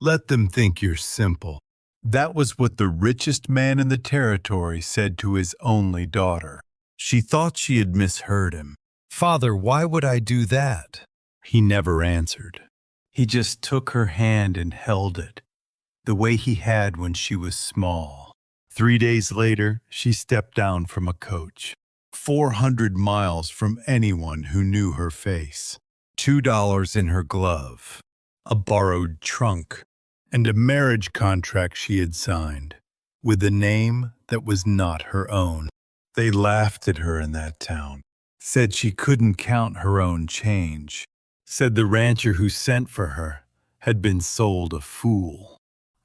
Let them think you're simple. That was what the richest man in the territory said to his only daughter. She thought she had misheard him. "Father, why would I do that?" He never answered. He just took her hand and held it, the way he had when she was small. 3 days later, she stepped down from a coach, 400 miles from anyone who knew her face. $2 in her glove, a borrowed trunk, and a marriage contract she had signed, with a name that was not her own. They laughed at her in that town, said she couldn't count her own change, said the rancher who sent for her had been sold a fool.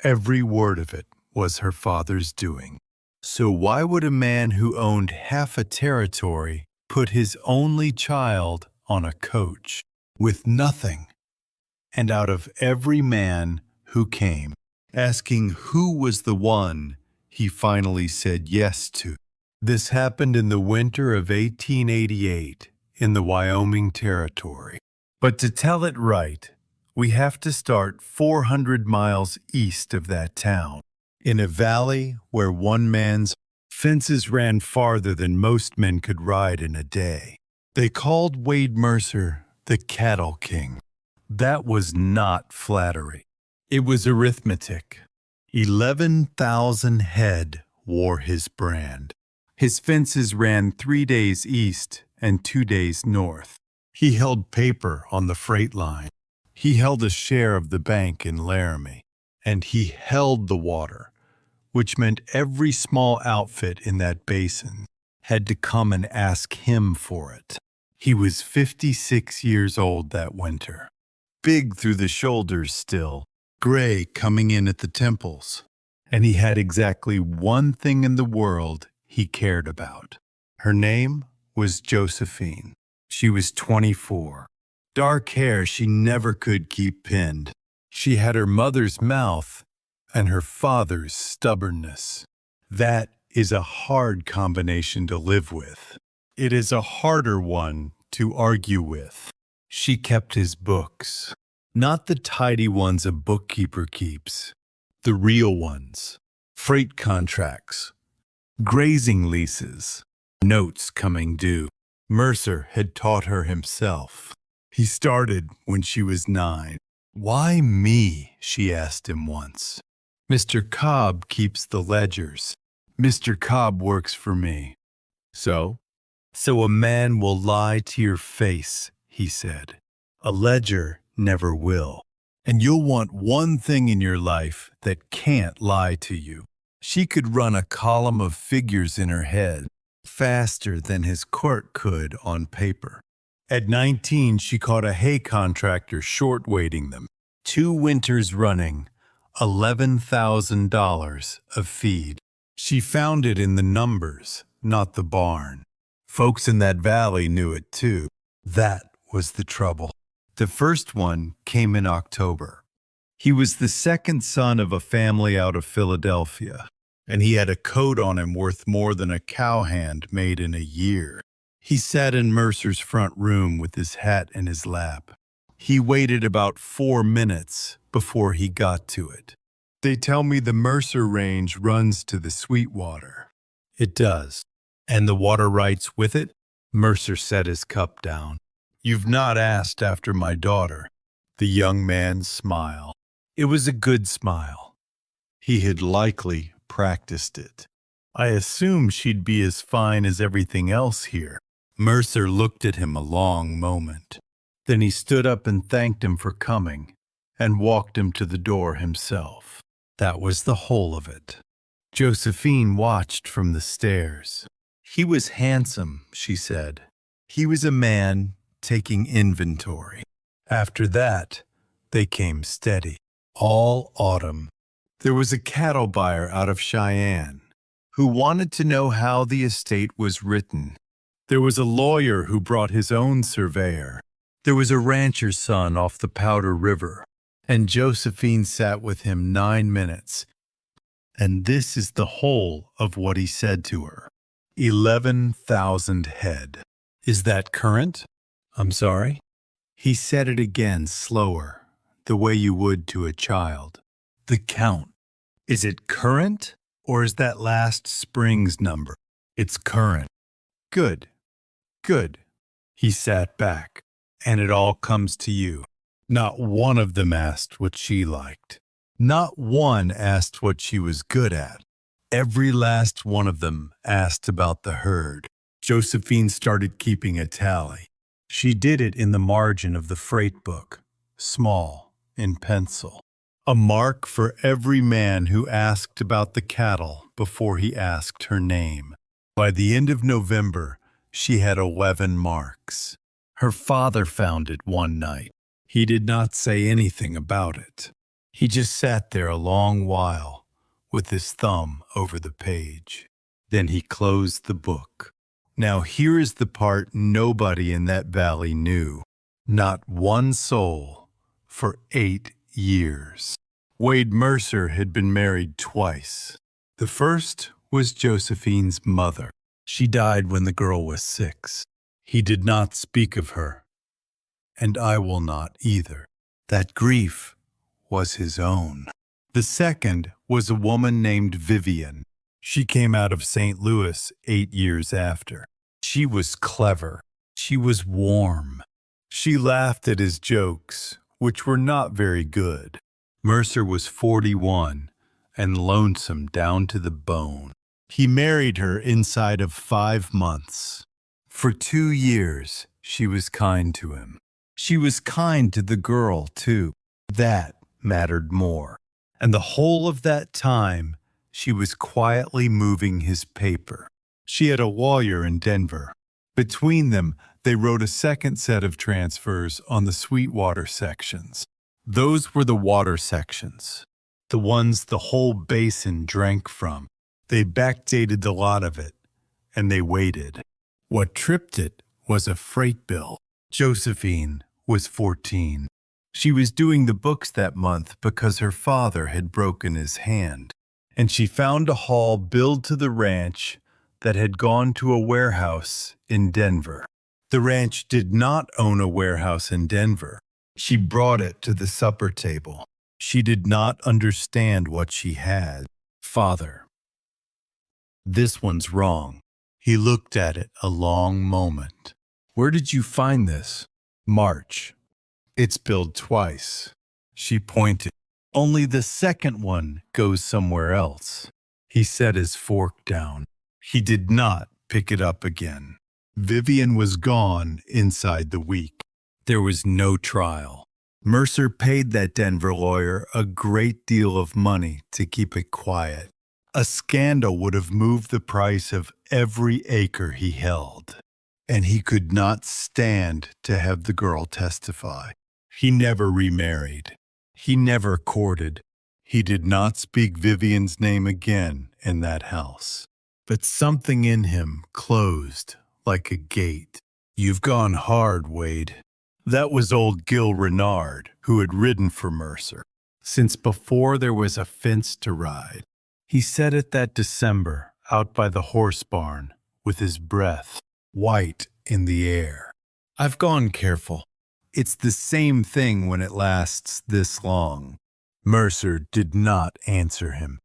Every word of it was her father's doing. So why would a man who owned half a territory put his only child on a coach with nothing? And out of every man who came, asking who was the one he finally said yes to. This happened in the winter of 1888 in the Wyoming Territory. But to tell it right, we have to start 400 miles east of that town, in a valley where one man's fences ran farther than most men could ride in a day. They called Wade Mercer the Cattle King. That was not flattery. It was arithmetic. 11,000 head wore his brand. His fences ran 3 days east and 2 days north. He held paper on the freight line. He held a share of the bank in Laramie. And he held the water, which meant every small outfit in that basin had to come and ask him for it. He was 56 years old that winter, big through the shoulders still, gray coming in at the temples. And he had exactly one thing in the world he cared about. Her name was Josephine. She was 24. Dark hair she never could keep pinned. She had her mother's mouth and her father's stubbornness. That is a hard combination to live with. It is a harder one to argue with. She kept his books, not the tidy ones a bookkeeper keeps, the real ones, freight contracts, grazing leases, notes coming due. Mercer had taught her himself. He started when she was 9. "Why me?" she asked him once. "Mr. Cobb keeps the ledgers. Mr. Cobb works for me." So a man will lie to your face, he said. A ledger never will. And you'll want one thing in your life that can't lie to you. She could run a column of figures in her head faster than his court could on paper. At 19, she caught a hay contractor short-weighting them. 2 winters running, $11,000 of feed. She found it in the numbers, not the barn. Folks in that valley knew it too. That was the trouble. The first one came in October. He was the second son of a family out of Philadelphia, and he had a coat on him worth more than a cowhand made in a year. He sat in Mercer's front room with his hat in his lap. He waited about 4 minutes before he got to it. "They tell me the Mercer Range runs to the Sweetwater." "It does." "And the water rights with it?" Mercer set his cup down. "You've not asked after my daughter." The young man smiled. It was a good smile. He had likely practiced it. "I assume she'd be as fine as everything else here." Mercer looked at him a long moment. Then he stood up and thanked him for coming and walked him to the door himself. That was the whole of it. Josephine watched from the stairs. He was handsome, she said. He was a man taking inventory. After that, they came steady. All autumn, there was a cattle buyer out of Cheyenne who wanted to know how the estate was written. There was a lawyer who brought his own surveyor. There was a rancher's son off the Powder River, and Josephine sat with him 9 minutes. And this is the whole of what he said to her. 11,000 head. Is that current? I'm sorry? He said it again slower, the way you would to a child. The count. Is it current, or is that last spring's number? It's current. Good, good. He sat back. And it all comes to you. Not one of them asked what she liked. Not one asked what she was good at. Every last one of them asked about the herd. Josephine started keeping a tally. She did it in the margin of the freight book, small, in pencil. A mark for every man who asked about the cattle before he asked her name. By the end of November, she had 11 marks. Her father found it one night. He did not say anything about it. He just sat there a long while, with his thumb over the page. Then he closed the book. Now here is the part nobody in that valley knew. Not one soul for 8 years. Wade Mercer had been married twice. The first was Josephine's mother. She died when the girl was 6. He did not speak of her, and I will not either. That grief was his own. The second was a woman named Vivian. She came out of St. Louis 8 years after. She was clever. She was warm. She laughed at his jokes, which were not very good. Mercer was 41 and lonesome down to the bone. He married her inside of 5 months. For 2 years, she was kind to him. She was kind to the girl, too. That mattered more. And the whole of that time, she was quietly moving his paper. She had a lawyer in Denver. Between them, they wrote a second set of transfers on the Sweetwater sections. Those were the water sections, the ones the whole basin drank from. They backdated the lot of it, and they waited. What tripped it was a freight bill. Josephine was 14. She was doing the books that month because her father had broken his hand, and she found a haul billed to the ranch that had gone to a warehouse in Denver. The ranch did not own a warehouse in Denver. She brought it to the supper table. She did not understand what she had. Father, this one's wrong. He looked at it a long moment. Where did you find this? March. It's billed twice. She pointed. Only the second one goes somewhere else. He set his fork down. He did not pick it up again. Vivian was gone inside the week. There was no trial. Mercer paid that Denver lawyer a great deal of money to keep it quiet. A scandal would have moved the price of every acre he held, and he could not stand to have the girl testify. He never remarried. He never courted. He did not speak Vivian's name again in that house. But something in him closed like a gate. You've gone hard, Wade. That was old Gil Renard, who had ridden for Mercer since before there was a fence to ride. He said it that December, out by the horse barn, with his breath white in the air. I've gone careful. It's the same thing when it lasts this long. Mercer did not answer him.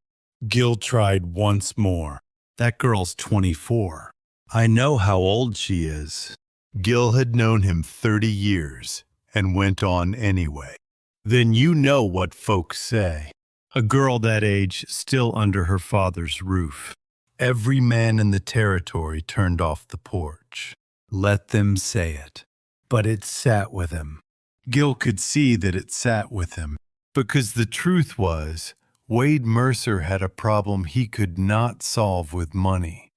Gil tried once more. That girl's 24. I know how old she is. Gil had known him 30 years and went on anyway. Then you know what folks say. A girl that age still under her father's roof. Every man in the territory turned off the porch. Let them say it. But it sat with him. Gil could see that it sat with him, because the truth was, Wade Mercer had a problem he could not solve with money.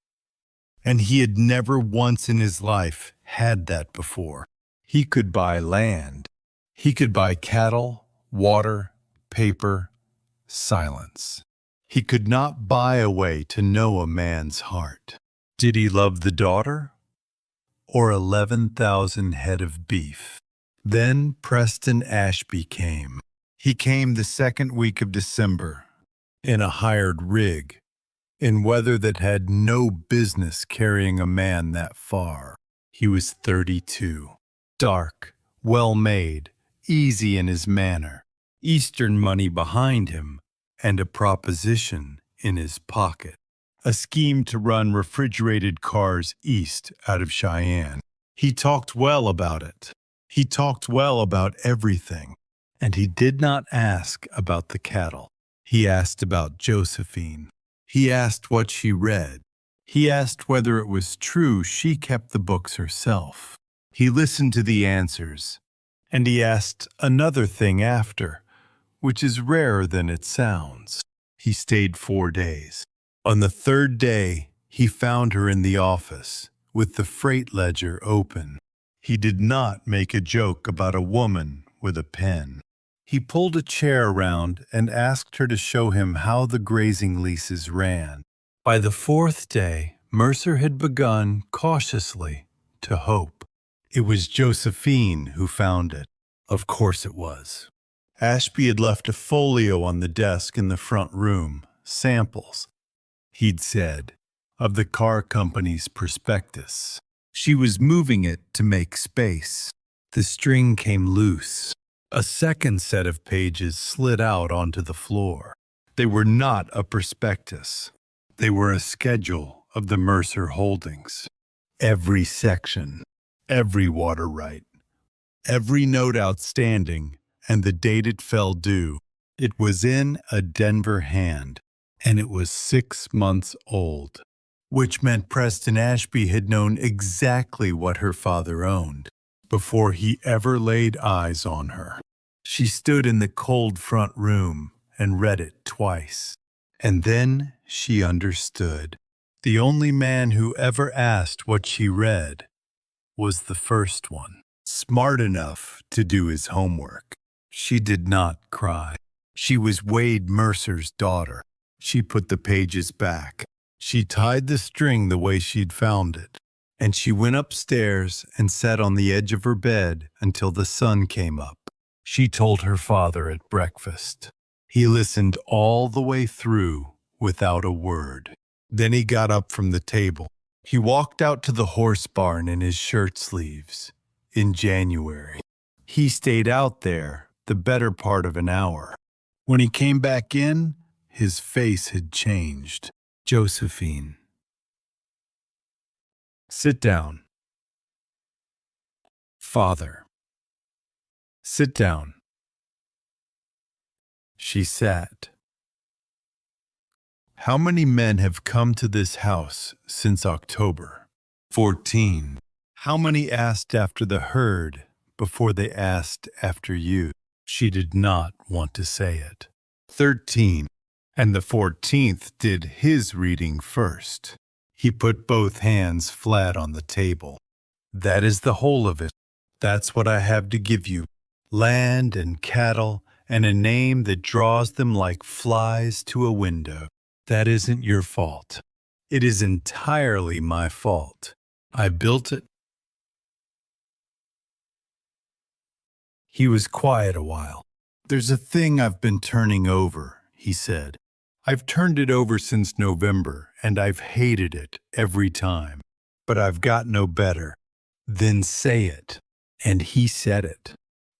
And he had never once in his life had that before. He could buy land. He could buy cattle, water, paper, silence. He could not buy a way to know a man's heart. Did he love the daughter? Or 11,000 head of beef? Then Preston Ashby came. He came the second week of December, in a hired rig, in weather that had no business carrying a man that far. He was 32, dark, well-made, easy in his manner, Eastern money behind him, and a proposition in his pocket. A scheme to run refrigerated cars east out of Cheyenne. He talked well about it. He talked well about everything. And he did not ask about the cattle. He asked about Josephine. He asked what she read. He asked whether it was true she kept the books herself. He listened to the answers. And he asked another thing after, which is rarer than it sounds. He stayed 4 days. On the 3rd day, he found her in the office, with the freight ledger open. He did not make a joke about a woman with a pen. He pulled a chair around and asked her to show him how the grazing leases ran. By the 4th day, Mercer had begun, cautiously, to hope. It was Josephine who found it. Of course it was. Ashby had left a folio on the desk in the front room, samples, he'd said, of the car company's prospectus. She was moving it to make space. The string came loose. A second set of pages slid out onto the floor. They were not a prospectus. They were a schedule of the Mercer holdings. Every section, every water right, every note outstanding, and the date it fell due. It was in a Denver hand, and it was 6 months old, which meant Preston Ashby had known exactly what her father owned before he ever laid eyes on her. She stood in the cold front room and read it twice. And then she understood. The only man who ever asked what she read was the first one, smart enough to do his homework. She did not cry. She was Wade Mercer's daughter. She put the pages back. She tied the string the way she'd found it. And she went upstairs and sat on the edge of her bed until the sun came up. She told her father at breakfast. He listened all the way through without a word. Then he got up from the table. He walked out to the horse barn in his shirt sleeves in January. He stayed out there the better part of an hour. When he came back in, his face had changed. Josephine. Sit down. Father. Sit down. She sat. How many men have come to this house since October? 14. How many asked after the herd before they asked after you? She did not want to say it. 13. And the 14th did his reading first. He put both hands flat on the table. That is the whole of it. That's what I have to give you. Land and cattle and a name that draws them like flies to a window. That isn't your fault. It is entirely my fault. I built it. He was quiet a while. There's a thing I've been turning over, he said. I've turned it over since November, and I've hated it every time. But I've got no better. Then say it. And he said it.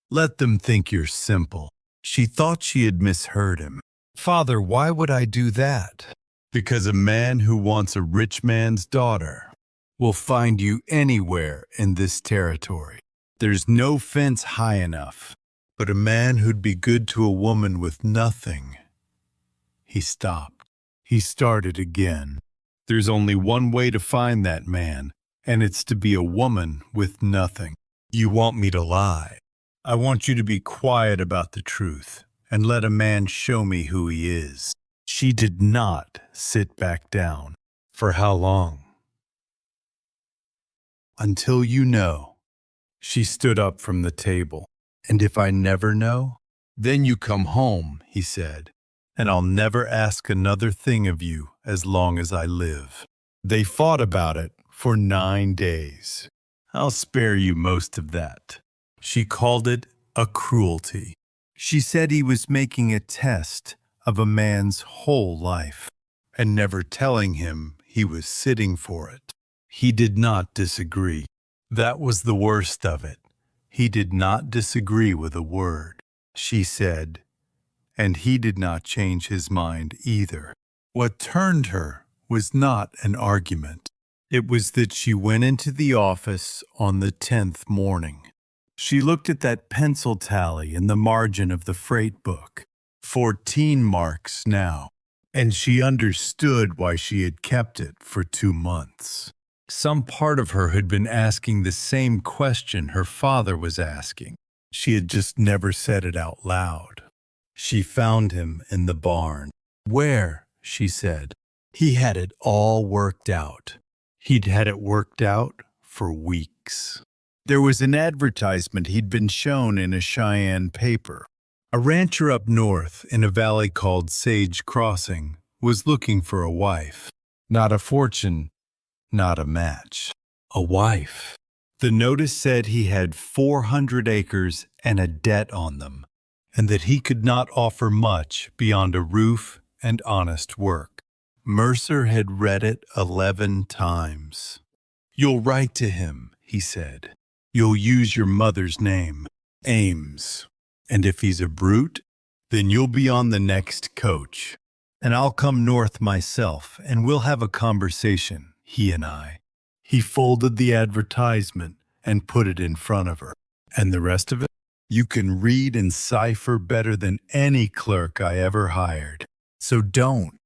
Let them think you're simple. She thought she had misheard him. Father, why would I do that? Because a man who wants a rich man's daughter will find you anywhere in this territory. There's no fence high enough. But a man who'd be good to a woman with nothing. He stopped. He started again. There's only one way to find that man, and it's to be a woman with nothing. You want me to lie. I want you to be quiet about the truth and let a man show me who he is. She did not sit back down. For how long? Until you know. She stood up from the table. And if I never know, then you come home, he said. And I'll never ask another thing of you as long as I live. They fought about it for 9 days. I'll spare you most of that. She called it a cruelty. She said he was making a test of a man's whole life and never telling him he was sitting for it. He did not disagree. That was the worst of it. He did not disagree with a word. She said, and he did not change his mind either. What turned her was not an argument. It was that she went into the office on the 10th morning. She looked at that pencil tally in the margin of the freight book. 14 marks now. And she understood why she had kept it for 2 months. Some part of her had been asking the same question her father was asking. She had just never said it out loud. She found him in the barn. Where? She said. He had it all worked out. He'd had it worked out for weeks. There was an advertisement he'd been shown in a Cheyenne paper. A rancher up north in a valley called Sage Crossing was looking for a wife. Not a fortune, not a match. A wife. The notice said he had 400 acres and a debt on them, and that he could not offer much beyond a roof and honest work. Mercer had read it 11 times. "You'll write to him," he said. "You'll use your mother's name, Ames. And if he's a brute, then you'll be on the next coach. And I'll come north myself, and we'll have a conversation, he and I." He folded the advertisement and put it in front of her. "And the rest of it? You can read and cipher better than any clerk I ever hired. So don't.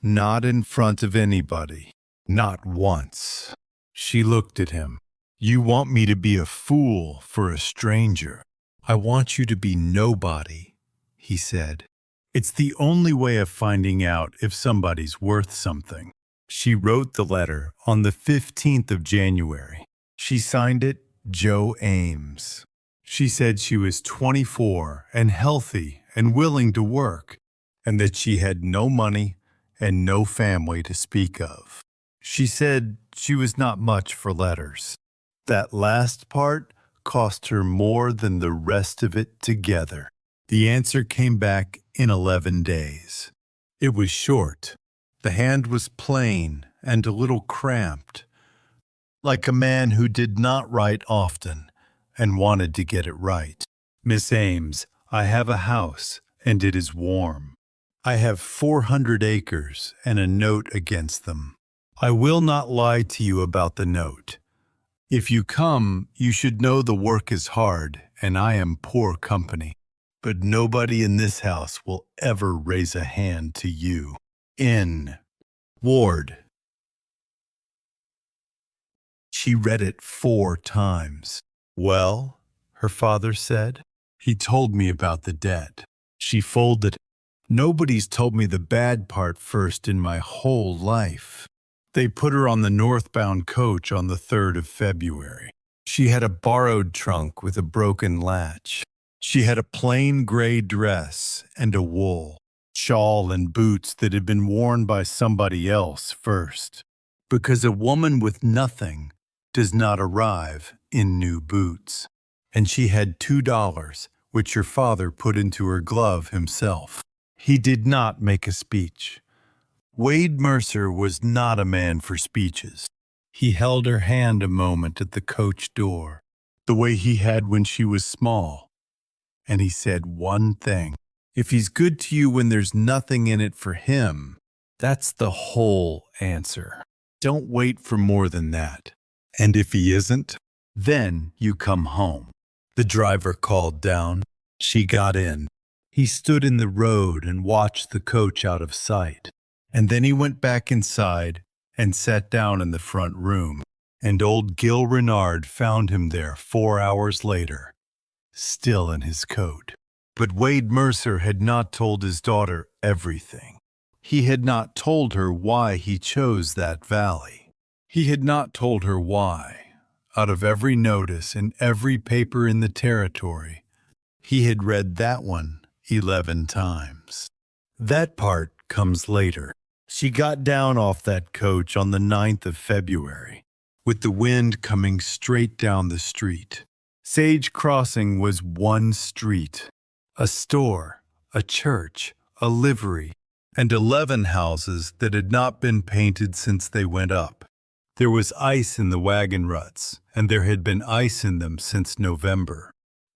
Not in front of anybody. Not once." She looked at him. "You want me to be a fool for a stranger. I want you to be nobody," he said. "It's the only way of finding out if somebody's worth something." She wrote the letter on the 15th of January. She signed it Joe Ames. She said she was 24 and healthy and willing to work, and that she had no money and no family to speak of. She said she was not much for letters. That last part cost her more than the rest of it together. The answer came back in 11 days. It was short. The hand was plain and a little cramped, like a man who did not write often and wanted to get it right. "Miss Ames, I have a house, and it is warm. I have 400 acres and a note against them. I will not lie to you about the note. If you come, you should know the work is hard, and I am poor company. But nobody in this house will ever raise a hand to you. N. Ward." She read it 4 times. "Well," her father said. "He told me about the debt." She folded it. "Nobody's told me the bad part first in my whole life." They put her on the northbound coach on the 3rd of February. She had a borrowed trunk with a broken latch. She had a plain gray dress and a wool shawl and boots that had been worn by somebody else first, because a woman with nothing does not arrive in new boots. And she had $2, which her father put into her glove himself. He did not make a speech. Wade Mercer was not a man for speeches. He held her hand a moment at the coach door, the way he had when she was small, and he said one thing: "If he's good to you when there's nothing in it for him, that's the whole answer. Don't wait for more than that. And if he isn't, then you come home." The driver called down. She got in. He stood in the road and watched the coach out of sight. And then he went back inside and sat down in the front room. And old Gil Renard found him there 4 hours later, still in his coat. But Wade Mercer had not told his daughter everything. He had not told her why he chose that valley. He had not told her why, out of every notice in every paper in the territory, he had read that one 11 times. That part comes later. She got down off that coach on the 9th of February, with the wind coming straight down the street. Sage Crossing was one street, a store, a church, a livery, and 11 houses that had not been painted since they went up. There was ice in the wagon ruts, and there had been ice in them since November.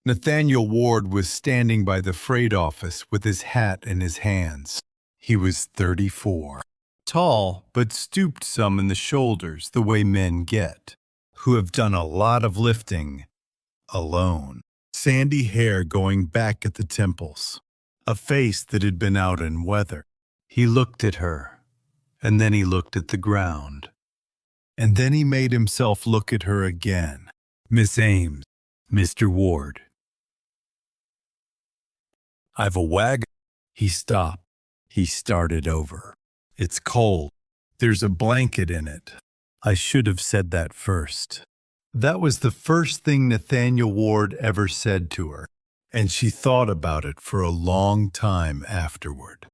Nathaniel Ward was standing by the freight office with his hat in his hands. He was 34, tall but stooped some in the shoulders the way men get, who have done a lot of lifting alone. Sandy hair going back at the temples, a face that had been out in weather. He looked at her, and then he looked at the ground. And then he made himself look at her again. Miss Ames, Mr. Ward. I've a wagon. He stopped. He started over. It's cold. There's a blanket in it. I should have said that first. That was the first thing Nathaniel Ward ever said to her, and she thought about it for a long time afterward.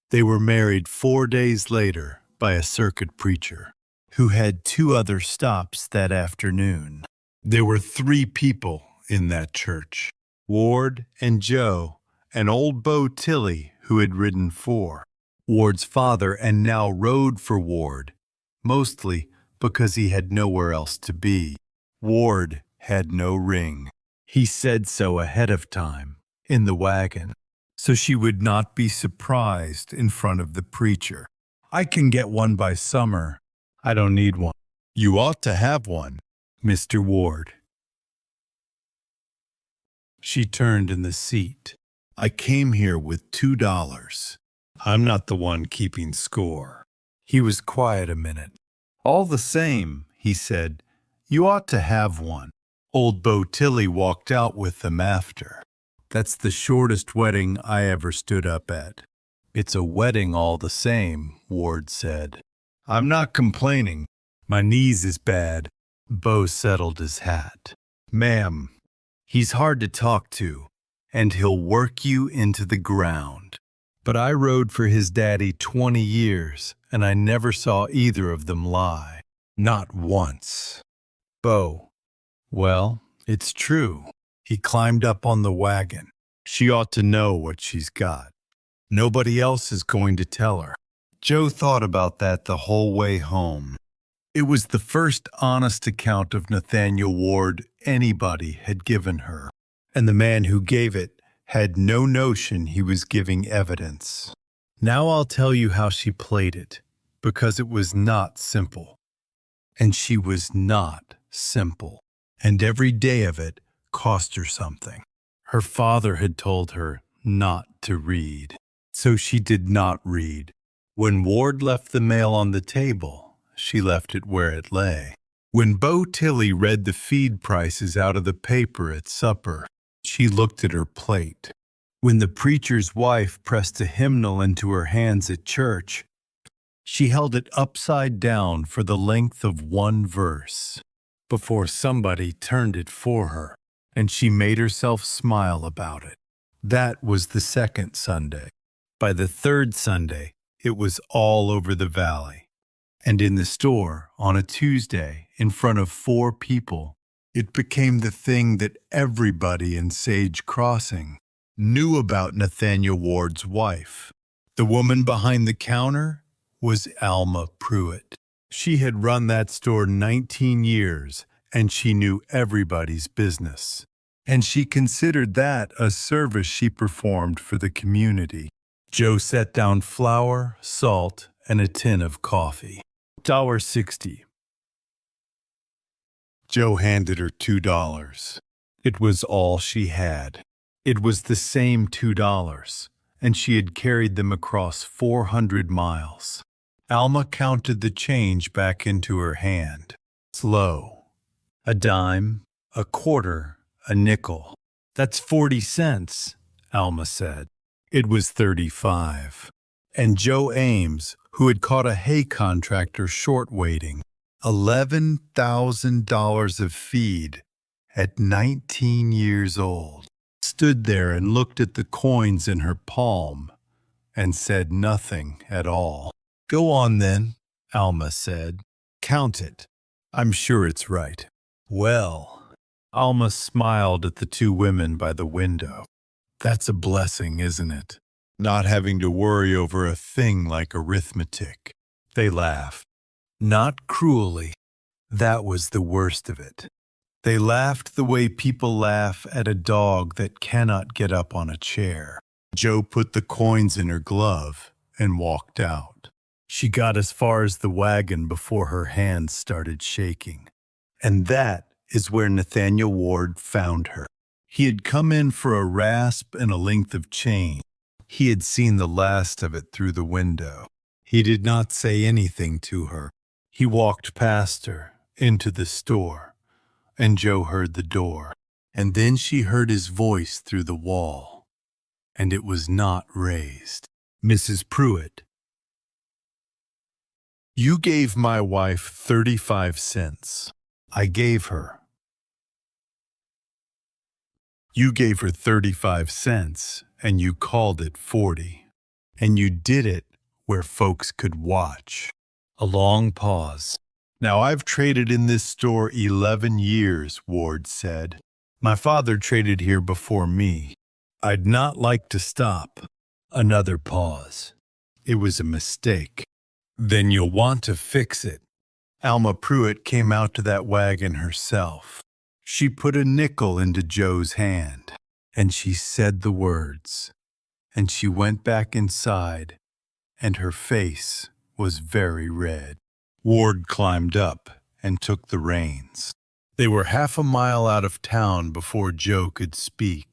They were married 4 days later by a circuit preacher who had 2 other stops that afternoon. There were 3 people in that church, Ward and Joe, and old Bo Tilley, who had ridden 4. Ward's father and now rode for Ward, mostly because he had nowhere else to be. Ward had no ring. He said so ahead of time, in the wagon, so she would not be surprised in front of the preacher. I can get one by summer. I don't need one. You ought to have one, Mr. Ward. She turned in the seat. I came here with $2. I'm not the one keeping score. He was quiet a minute. All the same, he said, you ought to have one. Old Bo Tilley walked out with them after. That's the shortest wedding I ever stood up at. It's a wedding all the same, Ward said. I'm not complaining. My knees is bad. Bo settled his hat. Ma'am, he's hard to talk to, and he'll work you into the ground. But I rode for his daddy 20 years, and I never saw either of them lie. Not once. Bo, well, it's true. He climbed up on the wagon. She ought to know what she's got. Nobody else is going to tell her. Joe thought about that the whole way home. It was the first honest account of Nathaniel Ward anybody had given her, and the man who gave it had no notion he was giving evidence. Now I'll tell you how she played it, because it was not simple. And she was not simple, and every day of it cost her something. Her father had told her not to read, so she did not read. When Ward left the mail on the table, she left it where it lay. When Bo Tilley read the feed prices out of the paper at supper, she looked at her plate. When the preacher's wife pressed a hymnal into her hands at church, she held it upside down for the length of 1 verse before somebody turned it for her, and she made herself smile about it. That was the 2nd Sunday. By the 3rd Sunday, it was all over the valley. And in the store, on a Tuesday, in front of 4 people, it became the thing that everybody in Sage Crossing knew about Nathaniel Ward's wife. The woman behind the counter was Alma Pruitt. She had run that store 19 years, and she knew everybody's business. And she considered that a service she performed for the community. Joe set down flour, salt, and a tin of coffee. $1.60. Joe handed her $2. It was all she had. It was the same $2, and she had carried them across 400 miles. Alma counted the change back into her hand. Slow. A dime, a quarter, a nickel. That's 40 cents, Alma said. It was 35. And Joe Ames, who had caught a hay contractor short waiting, $11,000 of feed at 19 years old, stood there and looked at the coins in her palm and said nothing at all. Go on then, Alma said. Count it. I'm sure it's right. Well, Alma smiled at the 2 women by the window. That's a blessing, isn't it? Not having to worry over a thing like arithmetic. They laughed. Not cruelly. That was the worst of it. They laughed the way people laugh at a dog that cannot get up on a chair. Joe put the coins in her glove and walked out. She got as far as the wagon before her hands started shaking. And that is where Nathaniel Ward found her. He had come in for a rasp and a length of chain. He had seen the last of it through the window. He did not say anything to her. He walked past her into the store, and Joe heard the door. And then she heard his voice through the wall, and it was not raised. Mrs. Pruitt, you gave my wife 35 cents. I gave her. You gave her 35 cents, and you called it 40. And you did it where folks could watch. A long pause. Now, I've traded in this store 11 years, Ward said. My father traded here before me. I'd not like to stop. Another pause. It was a mistake. Then you'll want to fix it. Alma Pruitt came out to that wagon herself. She put a nickel into Joe's hand, and she said the words. And she went back inside, and her face was very red. Ward climbed up and took the reins. They were half a mile out of town before Joe could speak.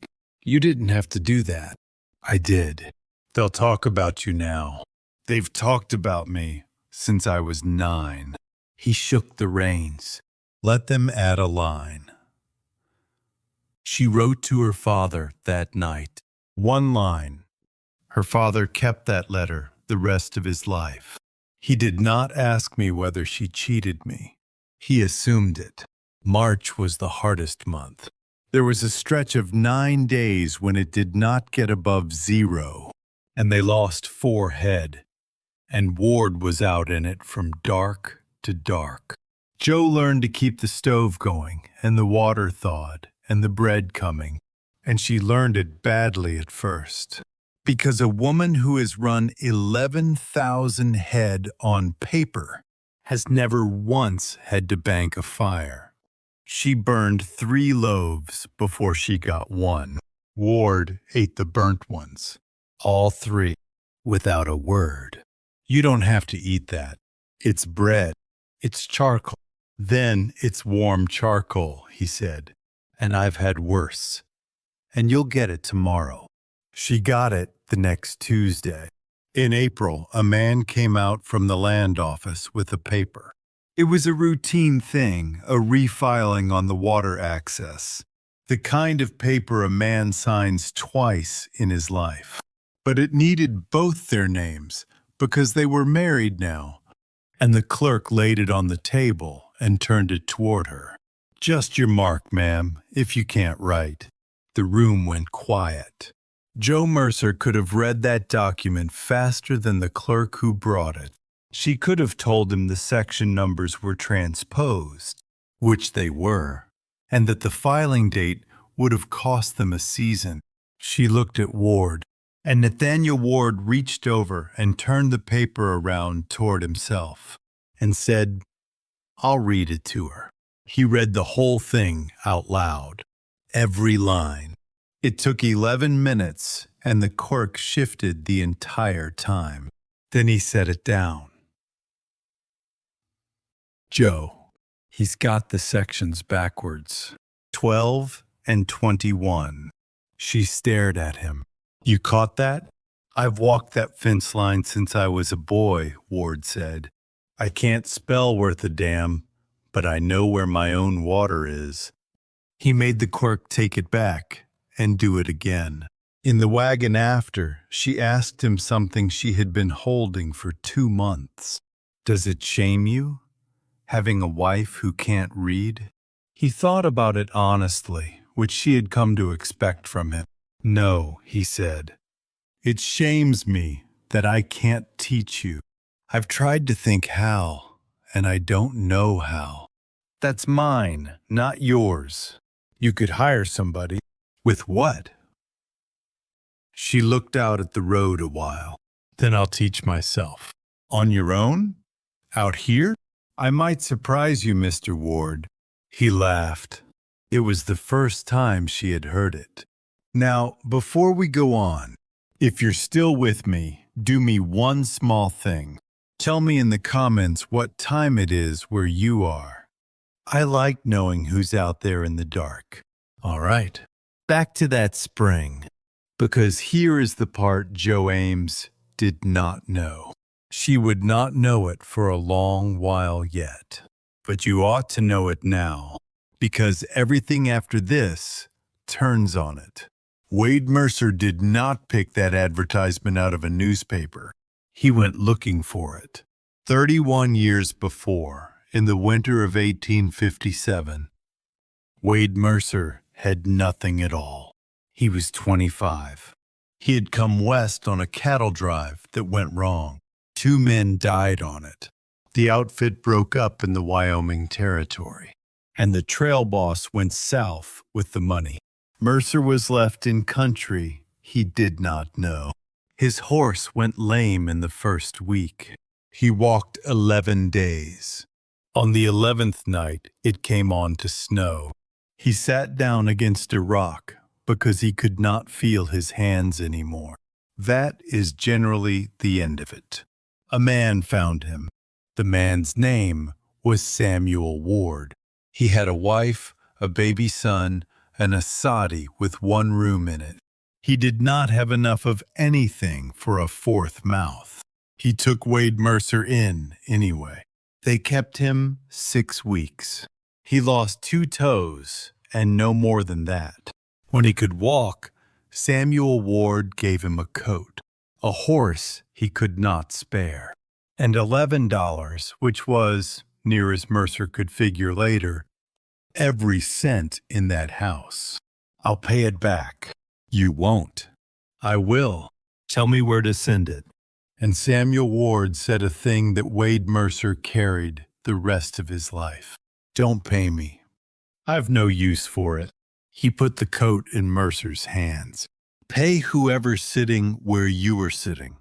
You didn't have to do that. I did. They'll talk about you now. They've talked about me since I was 9. He shook the reins. Let them add a line. She wrote to her father that night. 1 line. Her father kept that letter the rest of his life. He did not ask me whether she cheated me. He assumed it. March was the hardest month. There was a stretch of 9 days when it did not get above 0, and they lost 4 head, and Ward was out in it from dark to dark. Joe learned to keep the stove going, and the water thawed, and the bread coming, and she learned it badly at first. Because a woman who has run 11,000 head on paper has never once had to bank a fire. She burned 3 loaves before she got 1. Ward ate the burnt ones, all 3, without a word. You don't have to eat that. It's bread. It's charcoal. Then it's warm charcoal, he said. And I've had worse. And you'll get it tomorrow. She got it the next Tuesday. In April, a man came out from the land office with a paper. It was a routine thing, a refiling on the water access. The kind of paper a man signs twice in his life. But it needed both their names because they were married now. And the clerk laid it on the table and turned it toward her. Just your mark, ma'am, if you can't write. The room went quiet. Joe Mercer could have read that document faster than the clerk who brought it. She could have told him the section numbers were transposed, which they were, and that the filing date would have cost them a season. She looked at Ward, and Nathaniel Ward reached over and turned the paper around toward himself and said, I'll read it to her. He read the whole thing out loud, every line. It took 11 minutes, and the clerk shifted the entire time. Then he set it down. Joe, he's got the sections backwards. 12 and 21. She stared at him. You caught that? I've walked that fence line since I was a boy, Ward said. I can't spell worth a damn, but I know where my own water is. He made the clerk take it back and do it again. In the wagon after, she asked him something she had been holding for 2 months. Does it shame you, having a wife who can't read? He thought about it honestly, which she had come to expect from him. No, he said. It shames me that I can't teach you. I've tried to think how, and I don't know how. That's mine, not yours. You could hire somebody. With what? She looked out at the road a while. Then I'll teach myself. On your own? Out here? I might surprise you, Mr. Ward. He laughed. It was the first time she had heard it. Now, before we go on, if you're still with me, do me one small thing. Tell me in the comments what time it is where you are. I like knowing who's out there in the dark. All right, back to that spring. Because here is the part Jo Ames did not know. She would not know it for a long while yet. But you ought to know it now, because everything after this turns on it. Wade Mercer did not pick that advertisement out of a newspaper. He went looking for it. 31 years before, in the winter of 1857, Wade Mercer had nothing at all. He was 25. He had come west on a cattle drive that went wrong. 2 men died on it. The outfit broke up in the Wyoming Territory, and the trail boss went south with the money. Mercer was left in country he did not know. His horse went lame in the first week. He walked 11 days. On the 11th night, it came on to snow. He sat down against a rock because he could not feel his hands anymore. That is generally the end of it. A man found him. The man's name was Samuel Ward. He had a wife, a baby son, and a soddy with 1 room in it. He did not have enough of anything for a 4th mouth. He took Wade Mercer in anyway. They kept him 6 weeks. He lost 2 toes and no more than that. When he could walk, Samuel Ward gave him a coat, a horse he could not spare, and $11, which was, near as Mercer could figure later, every cent in that house. I'll pay it back. You won't. I will. Tell me where to send it. And Samuel Ward said a thing that Wade Mercer carried the rest of his life. Don't pay me. I've no use for it. He put the coat in Mercer's hands. Pay whoever's sitting where you were sitting.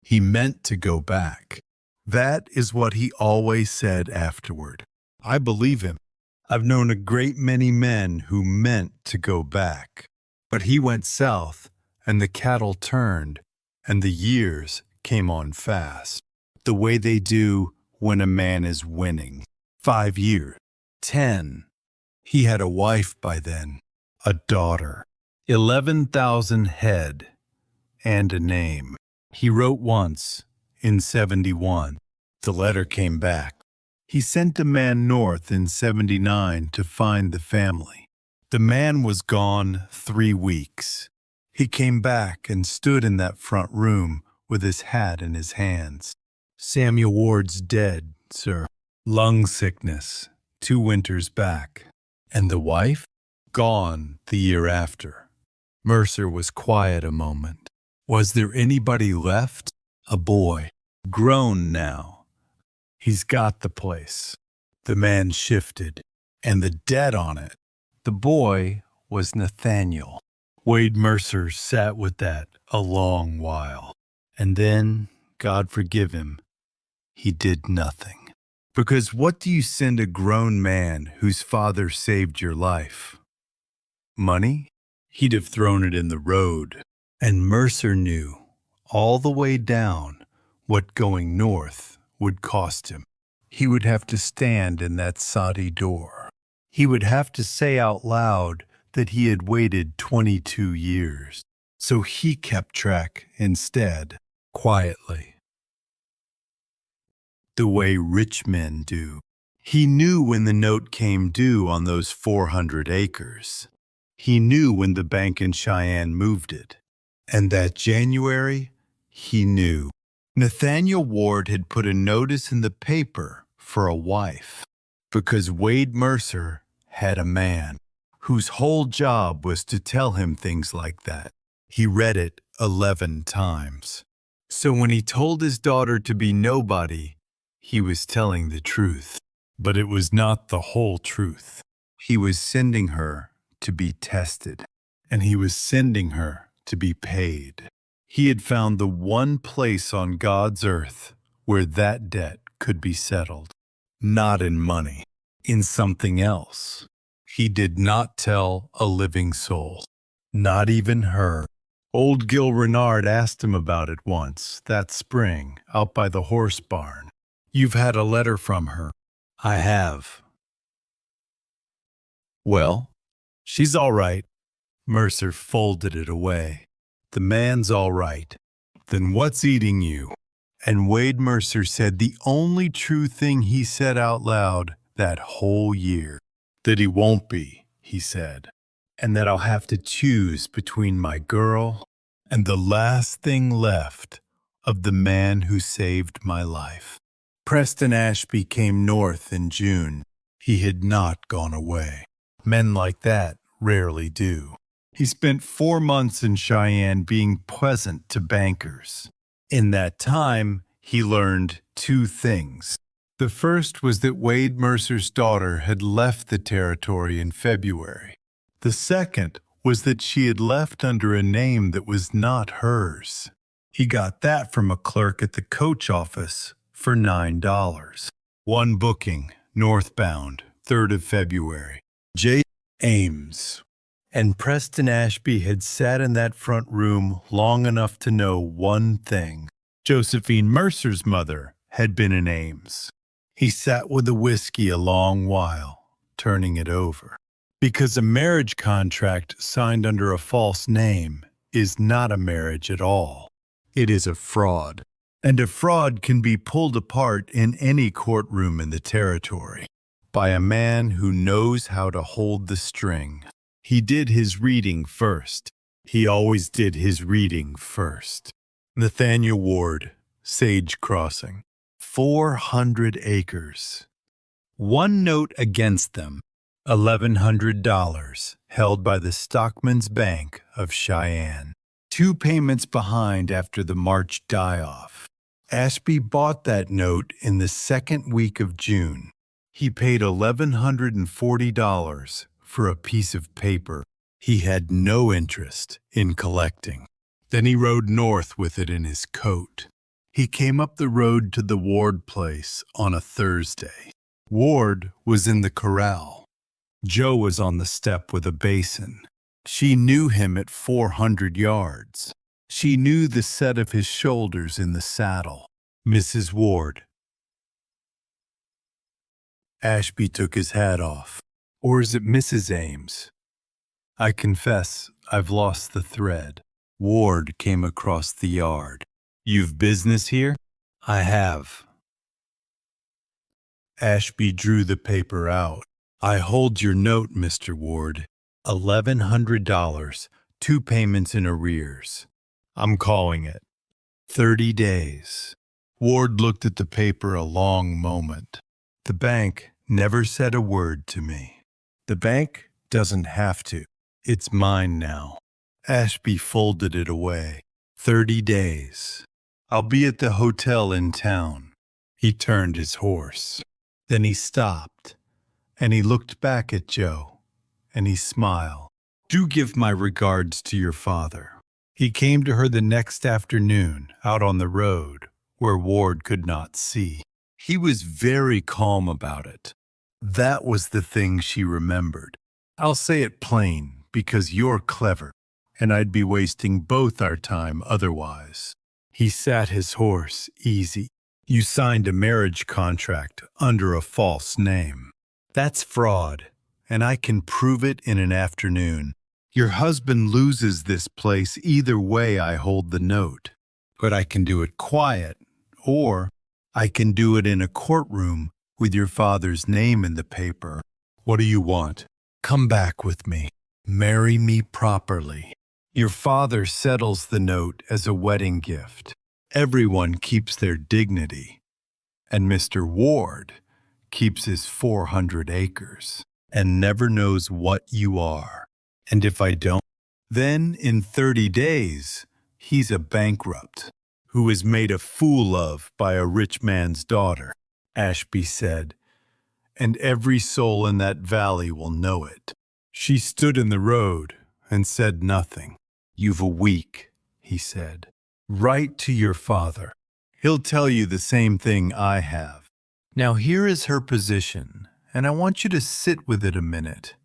He meant to go back. That is what he always said afterward. I believe him. I've known a great many men who meant to go back. But he went south, and the cattle turned, and the years came on fast. The way they do when a man is winning. 5 years. 10. He had a wife by then. A daughter. 11,000 head. And a name. He wrote once, in 71. The letter came back. He sent a man north in 79 to find the family. The man was gone 3 weeks. He came back and stood in that front room with his hat in his hands. Samuel Ward's dead, sir. Lung sickness, 2 winters back. And the wife? Gone the year after. Mercer was quiet a moment. Was there anybody left? A boy. Grown now. He's got the place. The man shifted. And the debt on it. The boy was Nathaniel. Wade Mercer sat with that a long while. And then, God forgive him, he did nothing. Because what do you send a grown man whose father saved your life? Money? He'd have thrown it in the road. And Mercer knew, all the way down, what going north would cost him. He would have to stand in that soddy door. He would have to say out loud that he had waited 22 years. So he kept track instead, quietly. The way rich men do. He knew when the note came due on those 400 acres. He knew when the bank in Cheyenne moved it. And that January, he knew. Nathaniel Ward had put a notice in the paper for a wife. Because Wade Mercer had a man whose whole job was to tell him things like that. He read it 11 times. So when he told his daughter to be nobody, he was telling the truth. But it was not the whole truth. He was sending her to be tested, and he was sending her to be paid. He had found the one place on God's earth where that debt could be settled. Not in money, in something else. He did not tell a living soul, not even her. Old Gil Renard asked him about it once, that spring, out by the horse barn. "You've had a letter from her." "I have." "Well?" "She's all right." Mercer folded it away. "The man's all right. Then what's eating you?" And Wade Mercer said the only true thing he said out loud that whole year. "That he won't be," he said, "and that I'll have to choose between my girl and the last thing left of the man who saved my life." Preston Ashby came north in June. He had not gone away. Men like that rarely do. He spent 4 months in Cheyenne being pleasant to bankers. In that time, he learned 2 things. The first was that Wade Mercer's daughter had left the territory in February. The second was that she had left under a name that was not hers. He got that from a clerk at the coach office for $9. One booking, northbound, 3rd of February. J. Ames. And Preston Ashby had sat in that front room long enough to know one thing. Josephine Mercer's mother had been in Ames. He sat with the whiskey a long while, turning it over. Because a marriage contract signed under a false name is not a marriage at all. It is a fraud. And a fraud can be pulled apart in any courtroom in the territory by a man who knows how to hold the string. He did his reading first. He always did his reading first. Nathaniel Ward, Sage Crossing. 400 acres. One note against them, $1,100, held by the Stockman's Bank of Cheyenne. 2 payments behind after the March die-off. Ashby bought that note in the 2nd week of June. He paid $1,140 for a piece of paper he had no interest in collecting. Then he rode north with it in his coat. He came up the road to the Ward place on a Thursday. Ward was in the corral. Joe was on the step with a basin. She knew him at 400 yards. She knew the set of his shoulders in the saddle. "Mrs. Ward." Ashby took his hat off. "Or is it Mrs. Ames?" "I confess, I've lost the thread." Ward came across the yard. "You've business here?" "I have." Ashby drew the paper out. "I hold your note, Mr. Ward. $1,100, 2 payments in arrears. I'm calling it 30 days. Ward looked at the paper a long moment. "The bank never said a word to me." "The bank doesn't have to. It's mine now." Ashby folded it away. 30 days. "I'll be at the hotel in town." He turned his horse. Then he stopped, and he looked back at Joe, and he smiled. "Do give my regards to your father." He came to her the next afternoon, out on the road, where Ward could not see. He was very calm about it. That was the thing she remembered. "I'll say it plain, because you're clever, and I'd be wasting both our time otherwise." He sat his horse easy. "You signed a marriage contract under a false name. That's fraud, and I can prove it in an afternoon. Your husband loses this place either way I hold the note. But I can do it quiet, or I can do it in a courtroom with your father's name in the paper. What do you want? Come back with me. Marry me properly. Your father settles the note as a wedding gift. Everyone keeps their dignity. And Mr. Ward keeps his 400 acres and never knows what you are. And if I don't, then in 30 days, he's a bankrupt who is made a fool of by a rich man's daughter," Ashby said, "and every soul in that valley will know it." She stood in the road and said nothing. "You've a week," he said. "Write to your father. He'll tell you the same thing I have. Now here is her position, and I want you to sit with it a minute.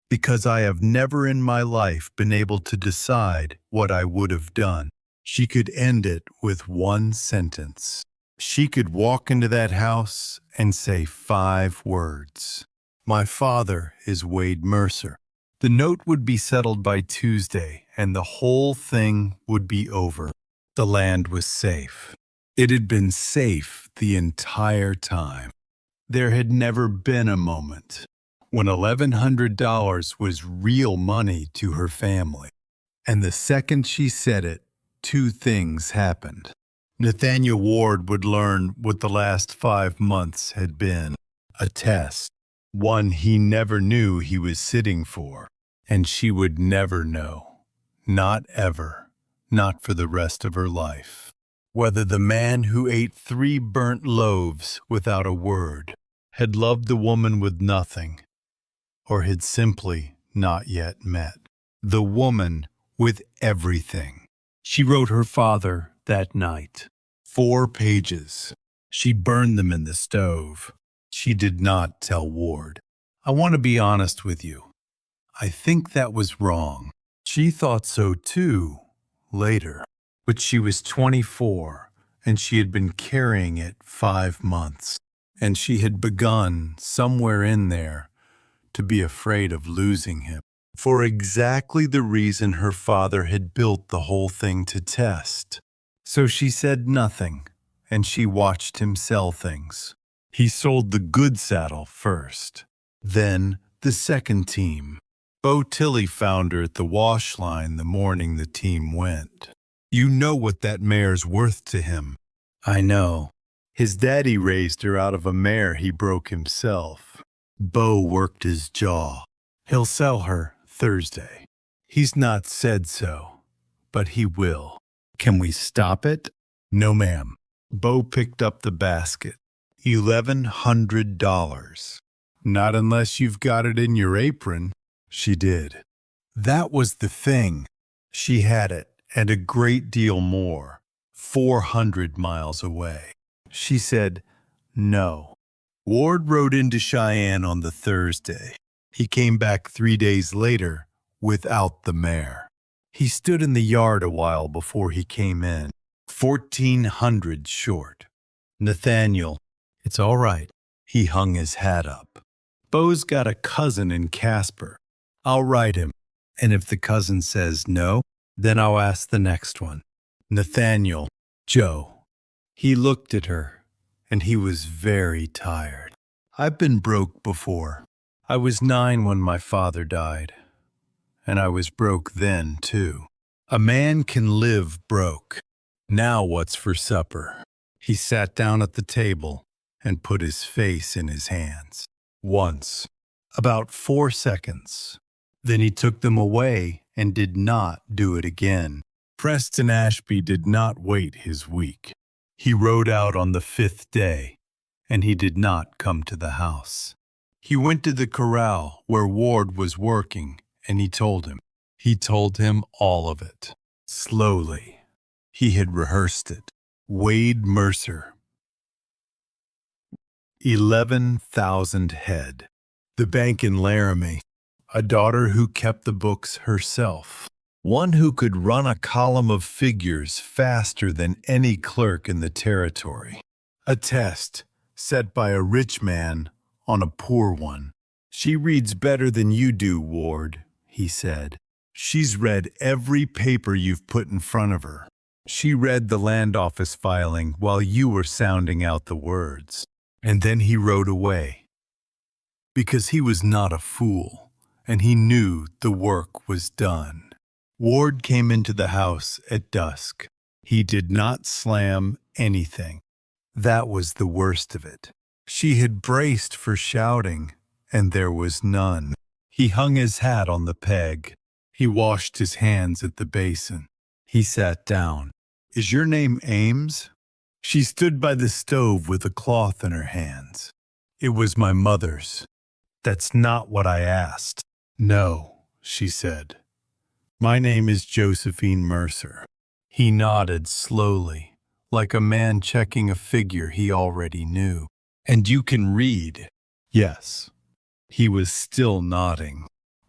because I have never in my life been able to decide what I would have done. She could end it with one sentence. She could walk into that house and say 5 words. My father is Wade Mercer. The note would be settled by Tuesday, and the whole thing would be over. The land was safe. It had been safe the entire time. There had never been a moment when $1,100 was real money to her family. And the second she said it, 2 things happened. Nathaniel Ward would learn what the last 5 months had been. A test. One he never knew he was sitting for. And she would never know. Not ever. Not for the rest of her life. Whether the man who ate 3 burnt loaves without a word had loved the woman with nothing, or had simply not yet met the woman with everything. She wrote her father that night. 4 pages. She burned them in the stove. She did not tell Ward. I want to be honest with you. I think that was wrong. She thought so too, later. But she was 24, and she had been carrying it 5 months. And she had begun, somewhere in there, to be afraid of losing him. For exactly the reason her father had built the whole thing to test. So she said nothing, and she watched him sell things. He sold the good saddle first, then the second team. Bo Tilley found her at the wash line the morning the team went. You know what that mare's worth to him. I know. His daddy raised her out of a mare he broke himself. Bo worked his jaw. He'll sell her Thursday. He's not said so, but he will. Can we stop it? No, ma'am. Bo picked up the basket. $1,100. Not unless you've got it in your apron. She did. That was the thing. She had it, and a great deal more. 400 miles away. She said, no. Ward rode into Cheyenne on the Thursday. He came back 3 days later without the mare. He stood in the yard a while before he came in. 1,400 short. Nathaniel, it's all right. He hung his hat up. Bo's got a cousin in Casper. I'll write him, and if the cousin says no, then I'll ask the next one. Nathaniel, Joe. He looked at her, and he was very tired. I've been broke before. I was 9 when my father died, and I was broke then, too. A man can live broke. Now what's for supper? He sat down at the table and put his face in his hands. Once. About 4 seconds. Then he took them away and did not do it again. Preston Ashby did not wait his week. He rode out on the 5th day, and he did not come to the house. He went to the corral where Ward was working, and he told him. He told him all of it. Slowly. He had rehearsed it. Wade Mercer. 11,000 head. The bank in Laramie. A daughter who kept the books herself. One who could run a column of figures faster than any clerk in the territory. A test set by a rich man on a poor one. She reads better than you do, Ward, he said. She's read every paper you've put in front of her. She read the land office filing while you were sounding out the words. And then he rode away. Because he was not a fool. And he knew the work was done. Ward came into the house at dusk. He did not slam anything. That was the worst of it. She had braced for shouting, and there was none. He hung his hat on the peg. He washed his hands at the basin. He sat down. Is your name Ames? She stood by the stove with a cloth in her hands. It was my mother's. That's not what I asked. No, she said. My name is Josephine Mercer. He nodded slowly, like a man checking a figure he already knew. And you can read? Yes. He was still nodding.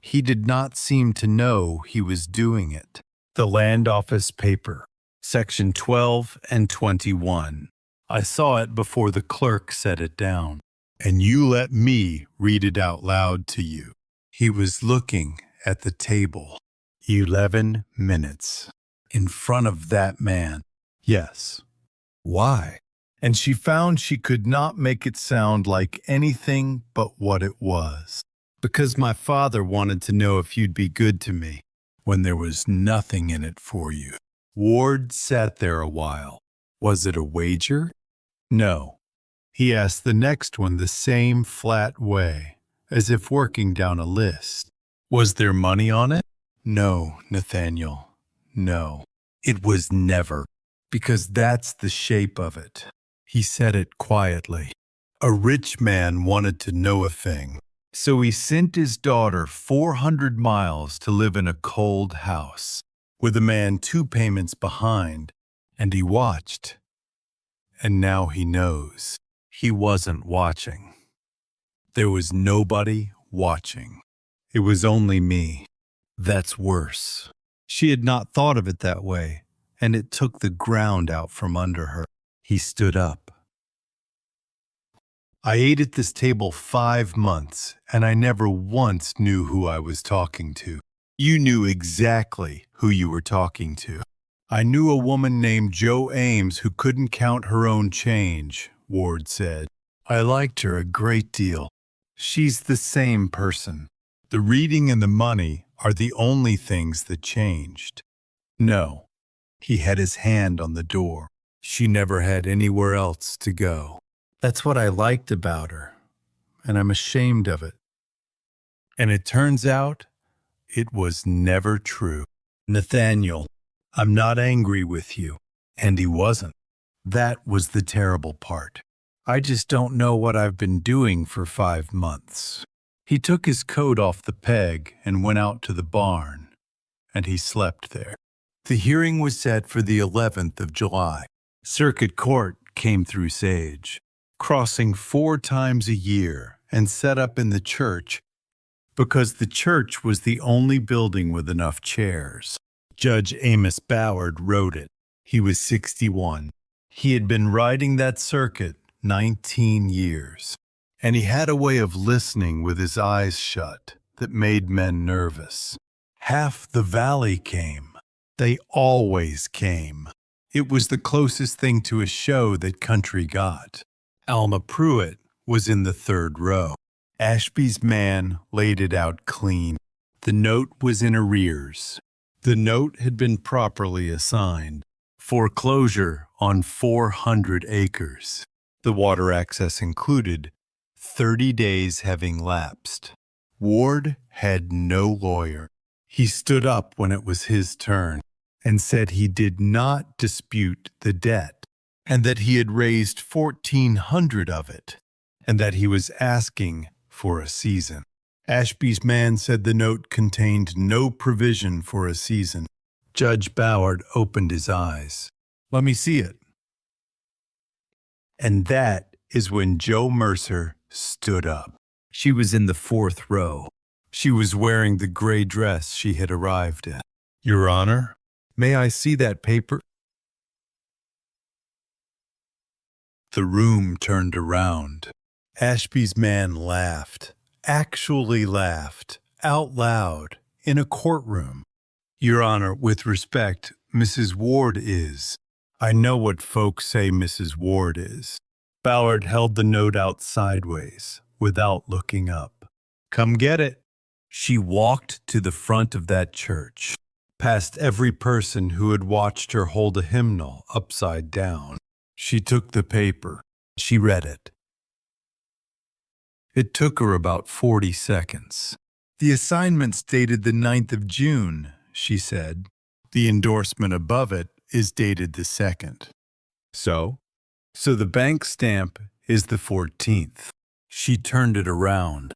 He did not seem to know he was doing it. The Land Office paper, section 12 and 21. I saw it before the clerk set it down. And you let me read it out loud to you. He was looking at the table. 11 minutes. In front of that man. Yes. Why? And she found she could not make it sound like anything but what it was. Because my father wanted to know if you'd be good to me when there was nothing in it for you. Ward sat there a while. Was it a wager? No. He asked the next one the same flat way, as if working down a list. Was there money on it? No, Nathaniel. No. It was never. Because that's the shape of it. He said it quietly. A rich man wanted to know a thing. So he sent his daughter 400 miles to live in a cold house, with a man 2 payments behind, and he watched. And now he knows. He wasn't watching. There was nobody watching. It was only me. That's worse. She had not thought of it that way, and it took the ground out from under her. He stood up. I ate at this table 5 months, and I never once knew who I was talking to. You knew exactly who you were talking to. I knew a woman named Jo Ames who couldn't count her own change, Ward said. I liked her a great deal. She's the same person. The reading and the money are the only things that changed. No. He had his hand on the door. She never had anywhere else to go. That's what I liked about her, and I'm ashamed of it. And it turns out it was never true. Nathaniel, I'm not angry with you. And he wasn't. That was the terrible part. I just don't know what I've been doing for 5 months. He took his coat off the peg and went out to the barn, and he slept there. The hearing was set for the 11th of July. Circuit Court came through Sage, crossing 4 times a year and set up in the church because the church was the only building with enough chairs. Judge Amos Ballard wrote it. He was 61. He had been riding that circuit 19 years, and he had a way of listening with his eyes shut that made men nervous. Half the valley came. They always came. It was the closest thing to a show that country got. Alma Pruitt was in the 3rd row. Ashby's man laid it out clean. The note was in arrears. The note had been properly assigned. Foreclosure on 400 acres. The water access included, 30 days having lapsed. Ward had no lawyer. He stood up when it was his turn and said he did not dispute the debt, and that he had raised 1,400 of it, and that he was asking for a season. Ashby's man said the note contained no provision for a season. Judge Ballard opened his eyes. Let me see it. And that is when Joe Mercer stood up. She was in the 4th row. She was wearing the gray dress she had arrived in. Your Honor, may I see that paper? The room turned around. Ashby's man laughed, actually laughed, out loud, in a courtroom. Your Honor, with respect, Mrs. Ward is. I know what folks say Mrs. Ward is. Ballard held the note out sideways, without looking up. Come get it. She walked to the front of that church, past every person who had watched her hold a hymnal upside down. She took the paper. She read it. It took her about 40 seconds. The assignment's dated the 9th of June, she said. The endorsement above it is dated the 2nd. So the bank stamp is the 14th. She turned it around.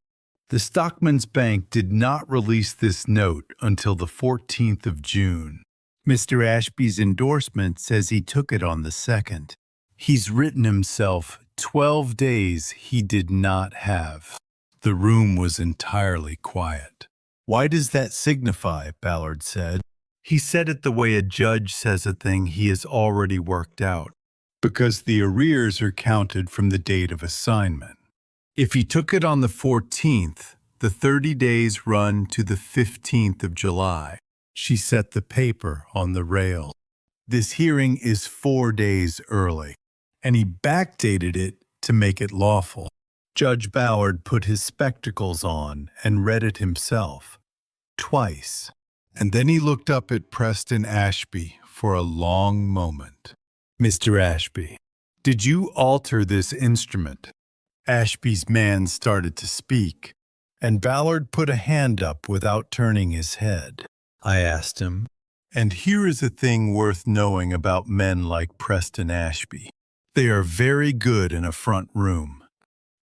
The Stockman's Bank did not release this note until the 14th of June. Mr. Ashby's endorsement says he took it on the 2nd. He's written himself 12 days he did not have. The room was entirely quiet. Why does that signify? Ballard said. He said it the way a judge says a thing he has already worked out, because the arrears are counted from the date of assignment. If he took it on the 14th, the 30 days run to the 15th of July. She set the paper on the rail. This hearing is 4 days early, and he backdated it to make it lawful. Judge Ballard put his spectacles on and read it himself, twice, and then he looked up at Preston Ashby for a long moment. Mr. Ashby, did you alter this instrument? Ashby's man started to speak, and Ballard put a hand up without turning his head. I asked him, and here is a thing worth knowing about men like Preston Ashby. They are very good in a front room.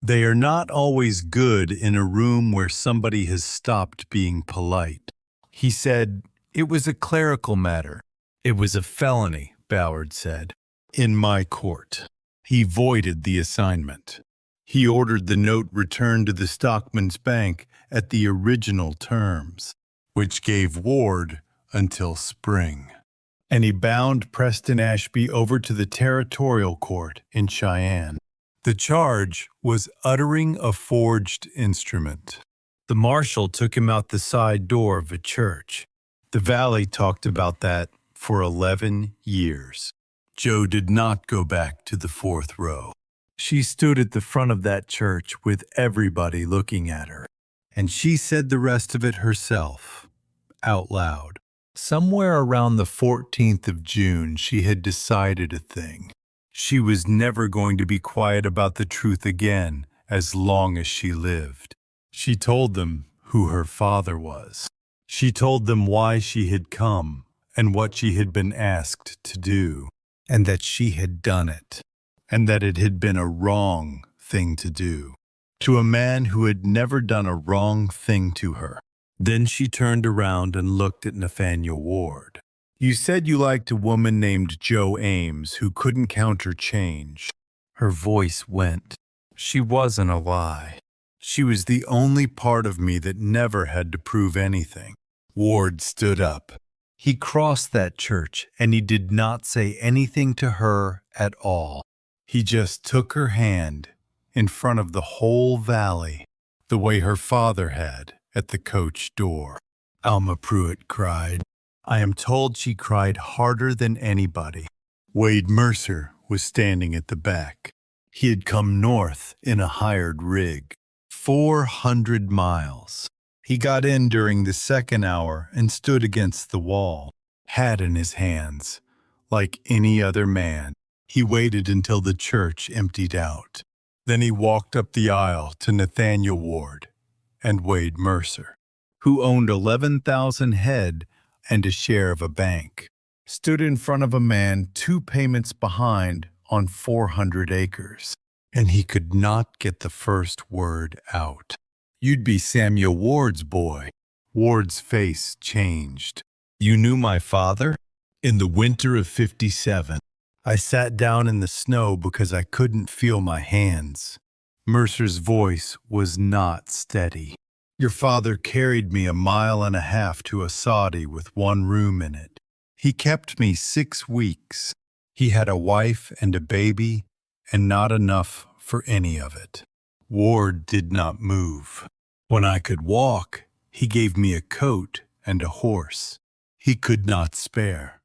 They are not always good in a room where somebody has stopped being polite. He said, it was a clerical matter. It was a felony, Ballard said, in my court. He voided the assignment. He ordered the note returned to the stockman's bank at the original terms, which gave Ward until spring. And he bound Preston Ashby over to the territorial court in Cheyenne. The charge was uttering a forged instrument. The marshal took him out the side door of a church. The Valley talked about that for 11 years. Joe did not go back to the fourth row. She stood at the front of that church with everybody looking at her, and she said the rest of it herself, out loud. Somewhere around the 14th of June, she had decided a thing. She was never going to be quiet about the truth again as long as she lived. She told them who her father was. She told them why she had come and what she had been asked to do, and that she had done it, and that it had been a wrong thing to do, to a man who had never done a wrong thing to her. Then she turned around and looked at Nathaniel Ward. You said you liked a woman named Jo Ames who couldn't count her change. Her voice went. She wasn't a lie. She was the only part of me that never had to prove anything. Ward stood up. He crossed that church, and he did not say anything to her at all. He just took her hand in front of the whole valley, the way her father had at the coach door. Alma Pruitt cried. I am told she cried harder than anybody. Wade Mercer was standing at the back. He had come north in a hired rig. 400 miles. He got in during the second hour and stood against the wall, hat in his hands, like any other man. He waited until the church emptied out. Then he walked up the aisle to Nathaniel Ward and Wade Mercer, who owned 11,000 head and a share of a bank, stood in front of a man 2 payments behind on 400 acres, and he could not get the first word out. You'd be Samuel Ward's boy. Ward's face changed. You knew my father? In the winter of '57, I sat down in the snow because I couldn't feel my hands. Mercer's voice was not steady. Your father carried me 1.5 miles to a soddy with 1 room in it. He kept me 6 weeks. He had a wife and a baby, and not enough for any of it. Ward did not move. When I could walk, he gave me a coat and a horse he could not spare.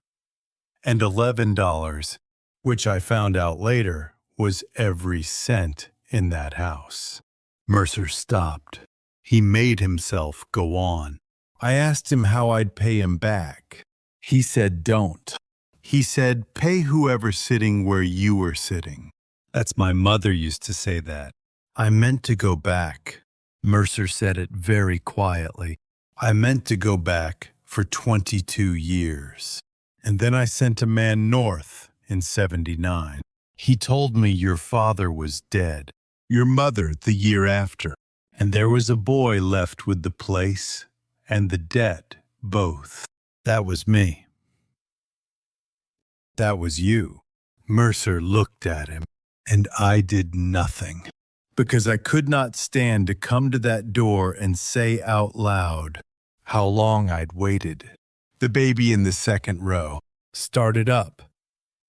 And $11, which I found out later was every cent in that house. Mercer stopped. He made himself go on. I asked him how I'd pay him back. He said, don't. He said, pay whoever's sitting where you were sitting. That's my mother used to say that. I meant to go back. Mercer said it very quietly. I meant to go back for 22 years. And then I sent a man north in '79. He told me your father was dead, your mother the year after. And there was a boy left with the place and the debt, both. That was me. That was you. Mercer looked at him, and I did nothing, because I could not stand to come to that door and say out loud, how long I'd waited. The baby in the second row started up,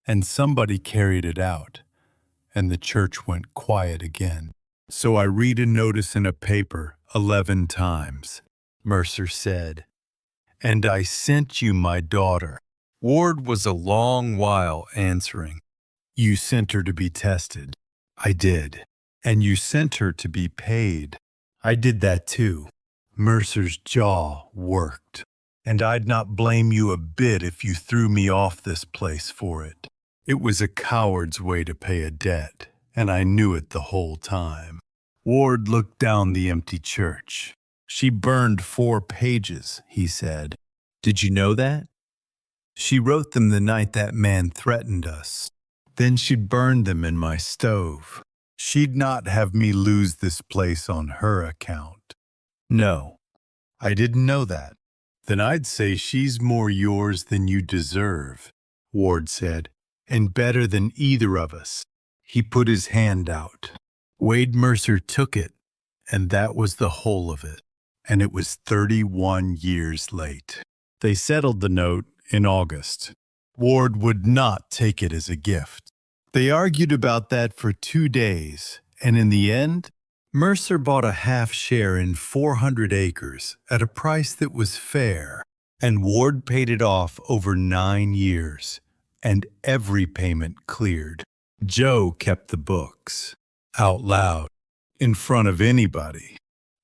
and somebody carried it out, and the church went quiet again. So I read a notice in a paper 11 times. Mercer said, "And I sent you my daughter." Ward was a long while answering. "You sent her to be tested." "I did." "And you sent her to be paid." "I did that too." Mercer's jaw worked. "And I'd not blame you a bit if you threw me off this place for it. It was a coward's way to pay a debt, and I knew it the whole time." Ward looked down the empty church. "She burned 4 pages, he said. "Did you know that?" "She wrote them the night that man threatened us. Then she'd burned them in my stove. She'd not have me lose this place on her account." "No, I didn't know that." "Then I'd say she's more yours than you deserve," Ward said, "and better than either of us." He put his hand out. Wade Mercer took it, and that was the whole of it. And it was 31 years late. They settled the note in August. Ward would not take it as a gift. They argued about that for 2 days, and in the end, Mercer bought a half share in 400 acres at a price that was fair, and Ward paid it off over 9 years, and every payment cleared. Joe kept the books, out loud, in front of anybody.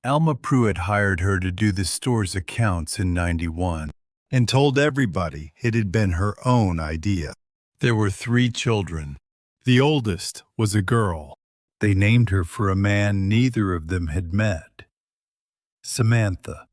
Alma Pruitt hired her to do the store's accounts in '91 and told everybody it had been her own idea. There were 3 children. The oldest was a girl. They named her for a man neither of them had met, Samantha,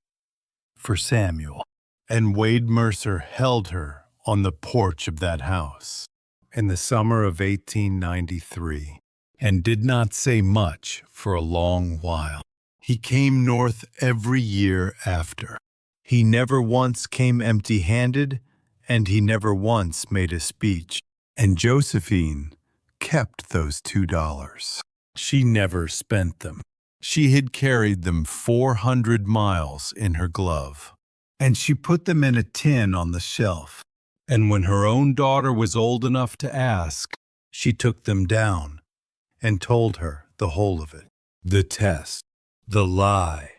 for Samuel. And Wade Mercer held her on the porch of that house in the summer of 1893 and did not say much for a long while. He came north every year after. He never once came empty-handed, and he never once made a speech. And Josephine kept those $2. She never spent them. She had carried them 400 miles in her glove, and she put them in a tin on the shelf. And when her own daughter was old enough to ask, she took them down and told her the whole of it. The test, the lie.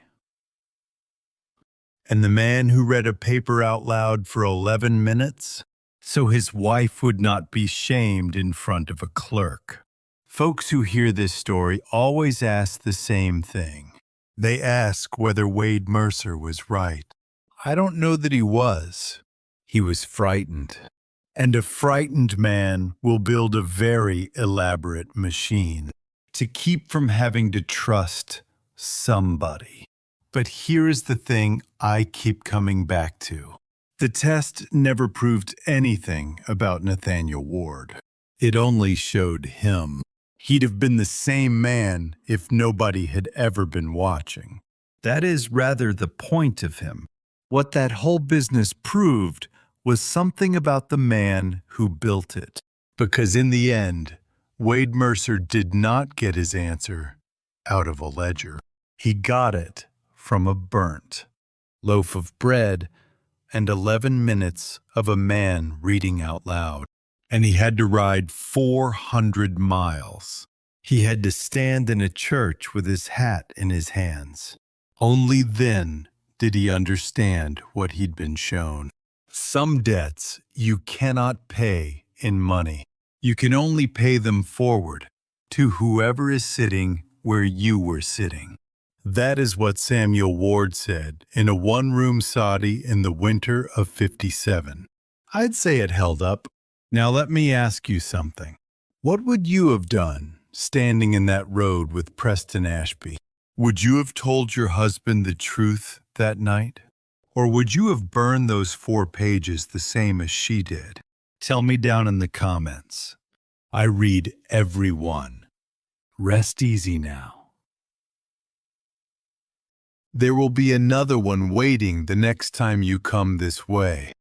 And the man who read a paper out loud for 11 minutes, so his wife would not be shamed in front of a clerk. Folks who hear this story always ask the same thing. They ask whether Wade Mercer was right. I don't know that he was. He was frightened. And a frightened man will build a very elaborate machine to keep from having to trust somebody. But here is the thing I keep coming back to. The test never proved anything about Nathaniel Ward. It only showed him. He'd have been the same man if nobody had ever been watching. That is rather the point of him. What that whole business proved was something about the man who built it. Because in the end, Wade Mercer did not get his answer out of a ledger. He got it from a burnt loaf of bread and 11 minutes of a man reading out loud. And he had to ride 400 miles. He had to stand in a church with his hat in his hands. Only then did he understand what he'd been shown. Some debts you cannot pay in money. You can only pay them forward to whoever is sitting where you were sitting. That is what Samuel Ward said in a one-room soddy in the winter of '57. I'd say it held up. Now let me ask you something. What would you have done standing in that road with Preston Ashby? Would you have told your husband the truth that night? Or would you have burned those 4 pages the same as she did? Tell me down in the comments. I read every one. Rest easy now. There will be another one waiting the next time you come this way.